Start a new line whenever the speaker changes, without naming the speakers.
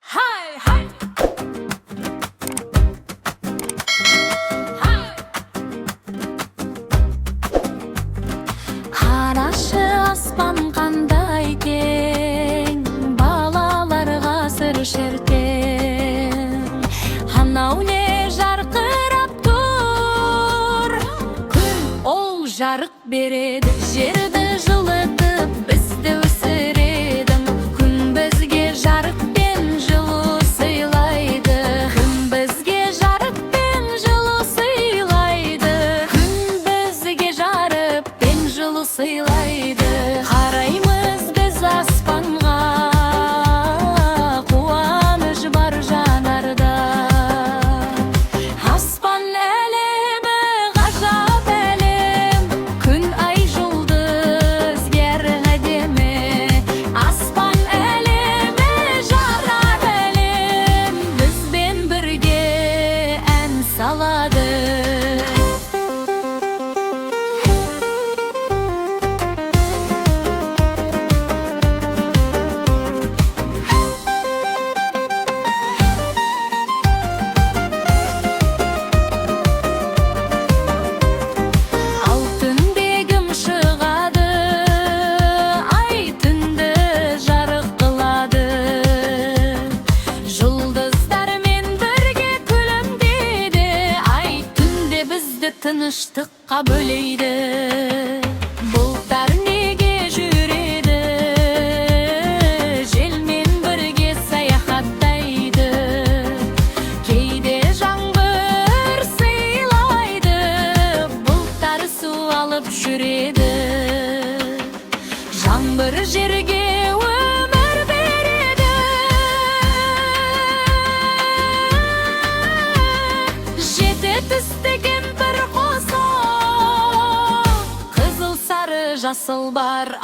Hay hay. Qaraшы аспан қандай кең, балаларға сыр шертер. Анау не жарқырап тұр, күн ол жарық береді, жерді жылытып бізді өсіреді. Күн бізге жарық пен жылу сыйлайды, күн бізге жарық пен жылу сыйлайды, күн бізге жарық пен жылу сыйлайды. Қараймыз біз аспанға, қуаныш бар жанарда. Аспан әлемі ғажап әлем, күн ай жұлдыз ер әдемі. Аспан әлемі жарық әлем, бізбен бірге ән салады. Алтын бегім шығады, ай түнді жарық қылады. Жұлдыздармен бірге күлімдейді, ай түнде бізді тыныштыққа бөлейді. Бұлттар неге жүреді, желмен бірге саяхаттайды. Кейде жаңбыр сыйлайды, бұлттар су алып жүреді. Жаңбыр жерге өмір береді, жеті түсті кемпір қоса, қызыл сары жасыл бар.